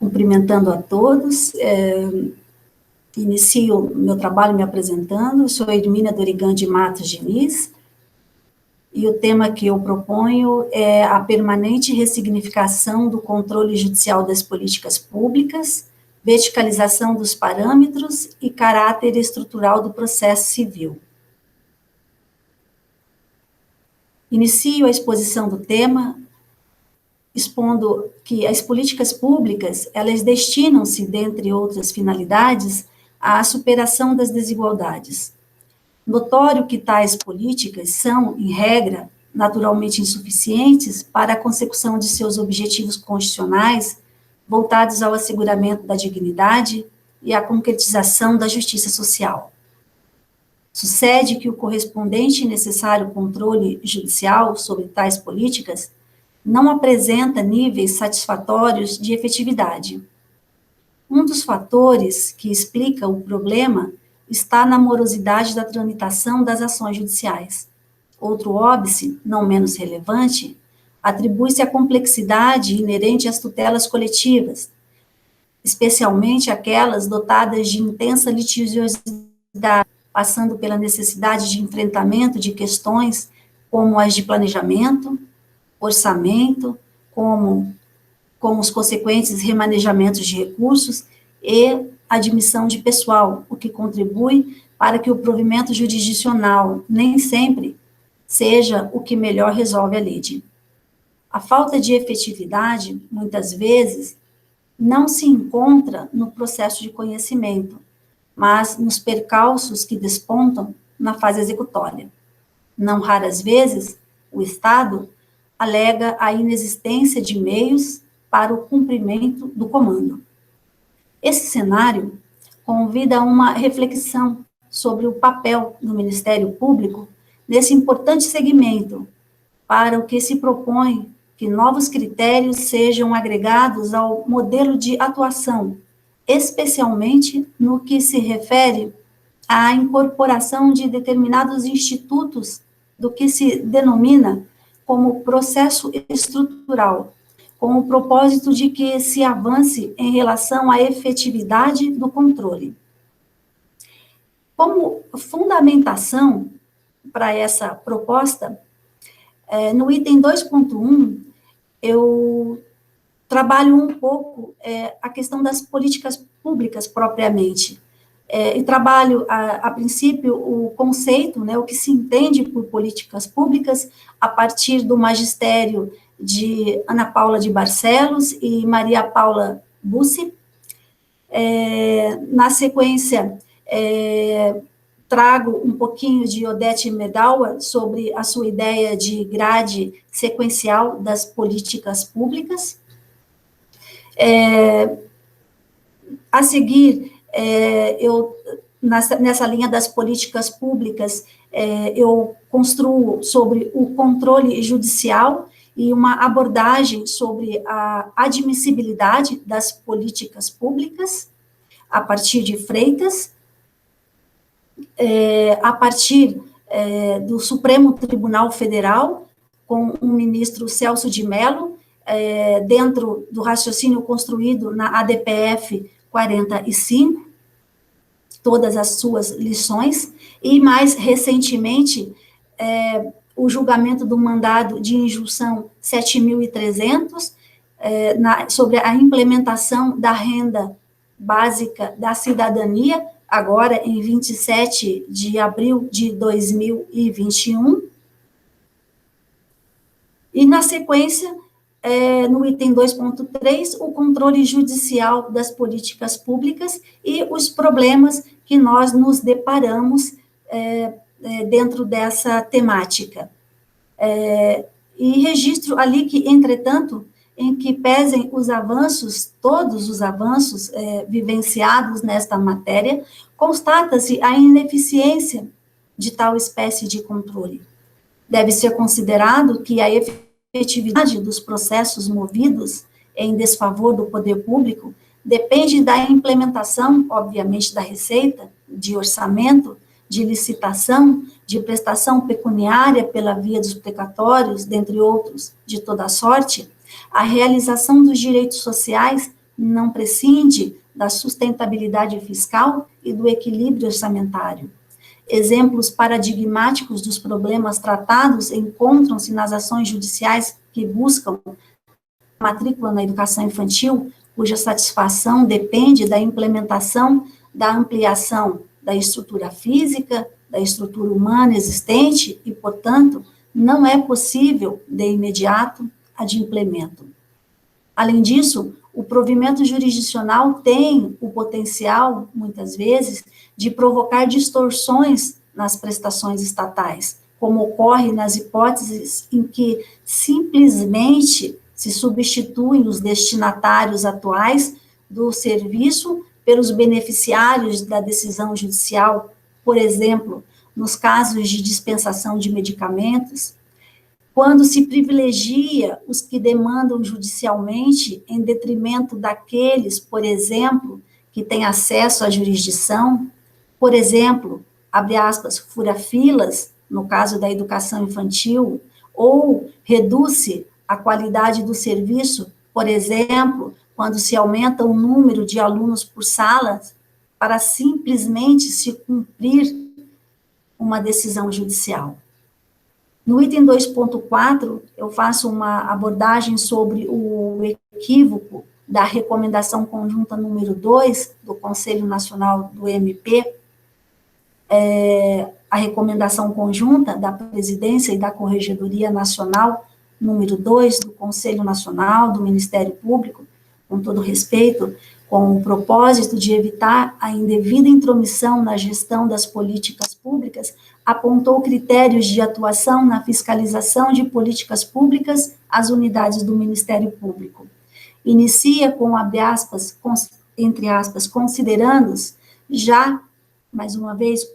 Cumprimentando a todos, inicio meu trabalho me apresentando. Sou Edmínia Dorigan de Matos Diniz, e o tema que eu proponho é a permanente ressignificação do controle judicial das políticas públicas, verticalização dos parâmetros e caráter estrutural do processo civil. Inicio a exposição do tema expondo que as políticas públicas, elas destinam-se, dentre outras finalidades, à superação das desigualdades. Notório que tais políticas são, em regra, naturalmente insuficientes para a consecução de seus objetivos constitucionais, voltados ao asseguramento da dignidade e à concretização da justiça social. Sucede que o correspondente e necessário controle judicial sobre tais políticas não apresenta níveis satisfatórios de efetividade. Um dos fatores que explica o problema está na morosidade da tramitação das ações judiciais. Outro óbice, não menos relevante, atribui-se à complexidade inerente às tutelas coletivas, especialmente aquelas dotadas de intensa litigiosidade, passando pela necessidade de enfrentamento de questões como as de planejamento, orçamento, com os consequentes remanejamentos de recursos e admissão de pessoal, o que contribui para que o provimento jurisdicional nem sempre seja o que melhor resolve a lide. A falta de efetividade, muitas vezes, não se encontra no processo de conhecimento, mas nos percalços que despontam na fase executória. Não raras vezes, o Estado alega a inexistência de meios para o cumprimento do comando. Esse cenário convida a uma reflexão sobre o papel do Ministério Público nesse importante segmento, para o que se propõe que novos critérios sejam agregados ao modelo de atuação, especialmente no que se refere à incorporação de determinados institutos do que se denomina como processo estrutural, com o propósito de que se avance em relação à efetividade do controle. Como fundamentação para essa proposta, no item 2.1, eu trabalho um pouco a questão das políticas públicas propriamente, e trabalho, a princípio, o conceito, o que se entende por políticas públicas, a partir do magistério de Ana Paula de Barcelos e Maria Paula Bussi. Na sequência, trago um pouquinho de Odete Medawa sobre a sua ideia de grade sequencial das políticas públicas. A seguir, nessa linha das políticas públicas, eu construo sobre o controle judicial e uma abordagem sobre a admissibilidade das políticas públicas, a partir de Freitas, a partir do Supremo Tribunal Federal, com o ministro Celso de Mello, dentro do raciocínio construído na ADPF 45, todas as suas lições, e mais recentemente, o julgamento do mandado de injunção 7.300, sobre a implementação da renda básica da cidadania, agora em 27 de abril de 2021, e na sequência, no item 2.3, o controle judicial das políticas públicas e os problemas que nós nos deparamos dentro dessa temática. E registro ali que, entretanto, em que pesem os avanços, todos os avanços vivenciados nesta matéria, constata-se a ineficiência de tal espécie de controle. Deve ser considerado que a efetividade dos processos movidos em desfavor do poder público depende da implementação, obviamente, da receita, de orçamento, de licitação, de prestação pecuniária pela via dos precatórios, dentre outros, de toda sorte, a realização dos direitos sociais não prescinde da sustentabilidade fiscal e do equilíbrio orçamentário. Exemplos paradigmáticos dos problemas tratados encontram-se nas ações judiciais que buscam matrícula na educação infantil, cuja satisfação depende da implementação da ampliação da estrutura física, da estrutura humana existente e, portanto, não é possível, de imediato, a de implemento. Além disso, o provimento jurisdicional tem o potencial, muitas vezes, de provocar distorções nas prestações estatais, como ocorre nas hipóteses em que simplesmente se substituem os destinatários atuais do serviço pelos beneficiários da decisão judicial, por exemplo, nos casos de dispensação de medicamentos, quando se privilegia os que demandam judicialmente em detrimento daqueles, por exemplo, que têm acesso à jurisdição, por exemplo, abre aspas, fura-filas, no caso da educação infantil, ou reduz-se a qualidade do serviço, por exemplo, quando se aumenta o número de alunos por sala, para simplesmente se cumprir uma decisão judicial. No item 2.4, eu faço uma abordagem sobre o equívoco da recomendação conjunta número 2 do Conselho Nacional do MP, a recomendação conjunta da Presidência e da Corregedoria Nacional número 2 do Conselho Nacional do Ministério Público, com todo respeito, com o propósito de evitar a indevida intromissão na gestão das políticas públicas, apontou critérios de atuação na fiscalização de políticas públicas às unidades do Ministério Público. Inicia com, abre aspas, entre aspas, considerando-os já, mais uma vez,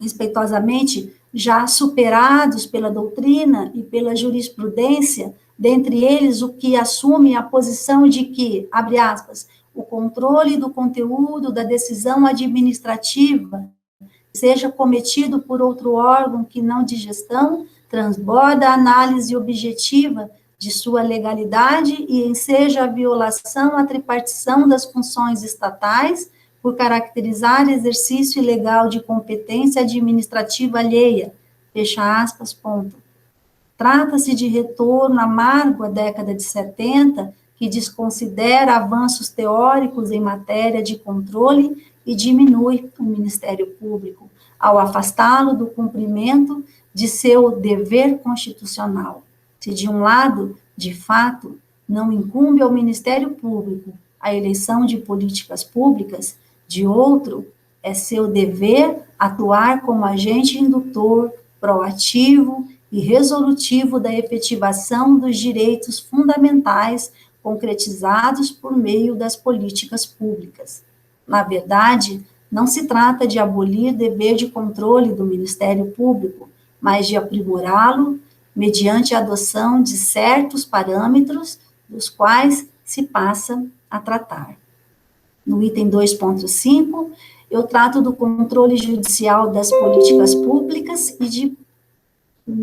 respeitosamente, já superados pela doutrina e pela jurisprudência, dentre eles o que assume a posição de que, abre aspas, o controle do conteúdo da decisão administrativa seja cometido por outro órgão que não de gestão, transborda a análise objetiva de sua legalidade e enseja a violação à tripartição das funções estatais por caracterizar exercício ilegal de competência administrativa alheia, fecha aspas, ponto. Trata-se de retorno amargo à década de 70, que desconsidera avanços teóricos em matéria de controle e diminui o Ministério Público, ao afastá-lo do cumprimento de seu dever constitucional. Se, de um lado, de fato, não incumbe ao Ministério Público a eleição de políticas públicas, de outro, é seu dever atuar como agente indutor, proativo e resolutivo da efetivação dos direitos fundamentais concretizados por meio das políticas públicas. Na verdade, não se trata de abolir dever de controle do Ministério Público, mas de aprimorá-lo mediante a adoção de certos parâmetros dos quais se passa a tratar. No item 2.5, eu trato do controle judicial das políticas públicas e de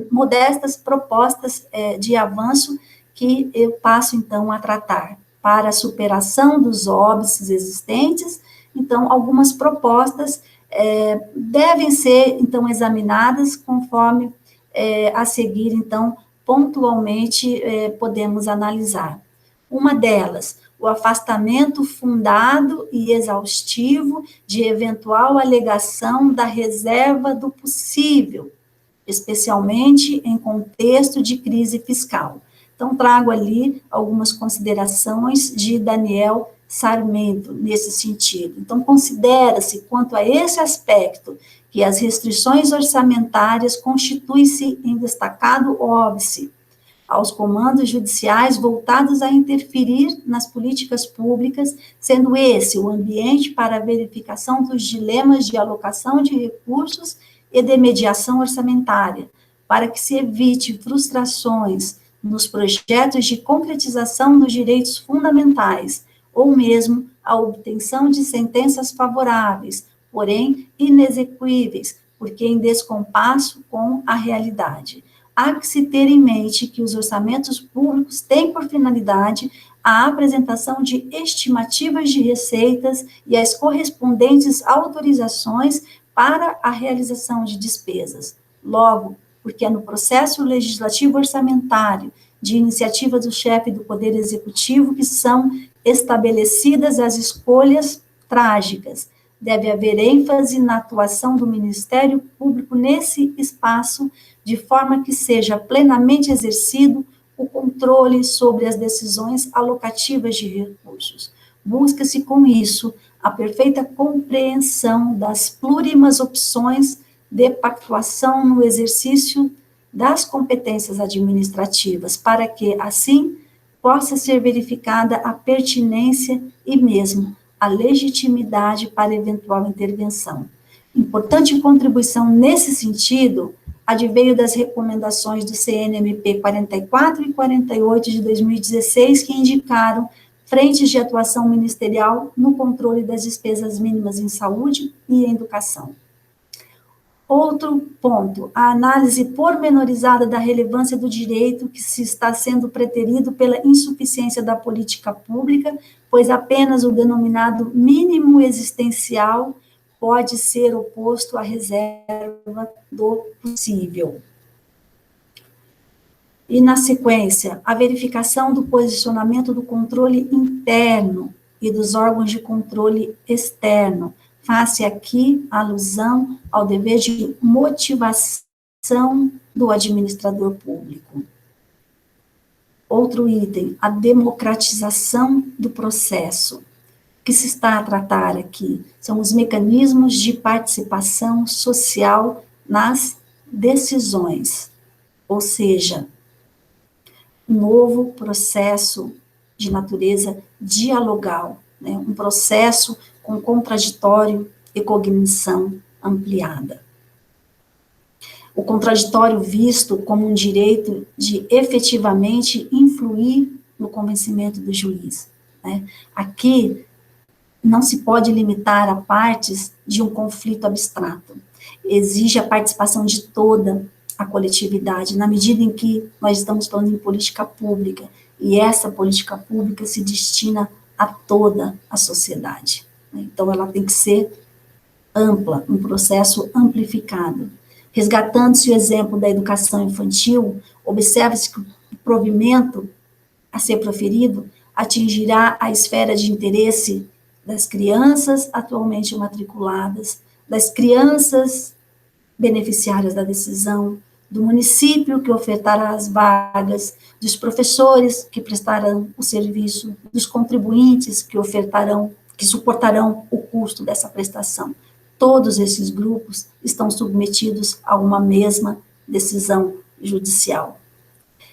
modestas propostas de avanço que eu passo, então, a tratar. Para a superação dos óbices existentes, então, algumas propostas devem ser, então, examinadas conforme a seguir, então, pontualmente podemos analisar. Uma delas, o afastamento fundado e exaustivo de eventual alegação da reserva do possível, especialmente em contexto de crise fiscal. Então, trago ali algumas considerações de Daniel Sarmento, nesse sentido. Então, considera-se, quanto a esse aspecto, que as restrições orçamentárias constituem-se em destacado óbice aos comandos judiciais voltados a interferir nas políticas públicas, sendo esse o ambiente para a verificação dos dilemas de alocação de recursos e de mediação orçamentária, para que se evite frustrações nos projetos de concretização dos direitos fundamentais, ou mesmo a obtenção de sentenças favoráveis, porém inexequíveis, porque em descompasso com a realidade. há que se ter em mente que os orçamentos públicos têm por finalidade a apresentação de estimativas de receitas e as correspondentes autorizações para a realização de despesas. Logo, porque é no processo legislativo orçamentário, de iniciativa do chefe do Poder Executivo, que são estabelecidas as escolhas trágicas. Deve haver ênfase na atuação do Ministério Público nesse espaço, de forma que seja plenamente exercido o controle sobre as decisões alocativas de recursos. Busca-se, com isso, a perfeita compreensão das plurimas opções de pactuação no exercício das competências administrativas, para que, assim, possa ser verificada a pertinência e mesmo a legitimidade para eventual intervenção. Importante contribuição nesse sentido adveio das recomendações do CNMP 44 e 48 de 2016, que indicaram frentes de atuação ministerial no controle das despesas mínimas em saúde e em educação. Outro ponto, a análise pormenorizada da relevância do direito que se está sendo preterido pela insuficiência da política pública, pois apenas o denominado mínimo existencial pode ser oposto à reserva do possível. E, na sequência, a verificação do posicionamento do controle interno e dos órgãos de controle externo. Faz-se aqui alusão ao dever de motivação do administrador público. Outro item, a democratização do processo. O que se está a tratar aqui são os mecanismos de participação social nas decisões, ou seja, um novo processo de natureza dialogal, né? Um processo com contraditório e cognição ampliada. O contraditório visto como um direito de efetivamente influir no convencimento do juiz, né? Aqui não se pode limitar a partes de um conflito abstrato. Exige a participação de toda a coletividade, na medida em que nós estamos falando em política pública, e essa política pública se destina a toda a sociedade. Então, ela tem que ser ampla, um processo amplificado. Resgatando-se o exemplo da educação infantil, observa-se que o provimento a ser proferido atingirá a esfera de interesse das crianças atualmente matriculadas, das crianças beneficiárias da decisão, do município que ofertará as vagas, dos professores que prestarão o serviço, dos contribuintes que suportarão o custo dessa prestação. Todos esses grupos estão submetidos a uma mesma decisão judicial.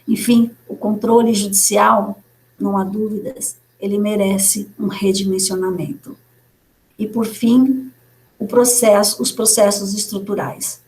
Enfim, o controle judicial, não há dúvidas, ele merece um redimensionamento. E, por fim, os processos estruturais.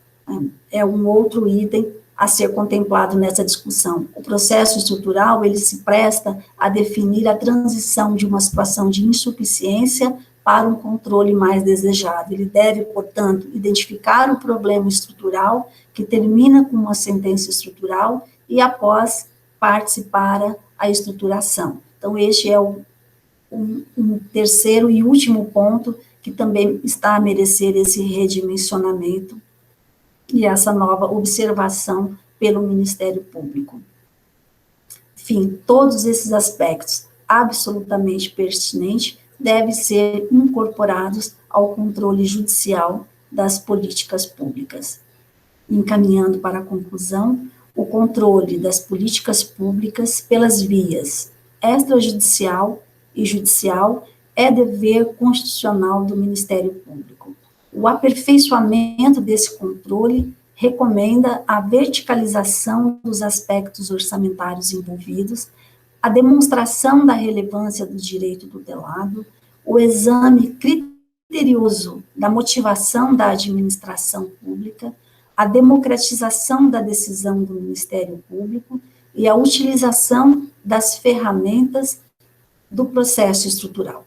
É um outro item a ser contemplado nessa discussão. O processo estrutural, ele se presta a definir a transição de uma situação de insuficiência para um controle mais desejado. Ele deve, portanto, identificar o problema estrutural, que termina com uma sentença estrutural, e, após, parte para a estruturação. Então, este é um terceiro e último ponto que também está a merecer esse redimensionamento e essa nova observação pelo Ministério Público. Enfim, todos esses aspectos absolutamente pertinentes devem ser incorporados ao controle judicial das políticas públicas. Encaminhando para a conclusão, o controle das políticas públicas pelas vias extrajudicial e judicial é dever constitucional do Ministério Público. O aperfeiçoamento desse controle recomenda a verticalização dos aspectos orçamentários envolvidos, a demonstração da relevância do direito tutelado, o exame criterioso da motivação da administração pública, a democratização da decisão do Ministério Público e a utilização das ferramentas do processo estrutural.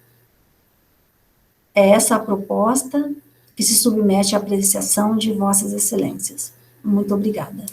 É essa a proposta que se submete à apreciação de Vossas Excelências. Muito obrigada.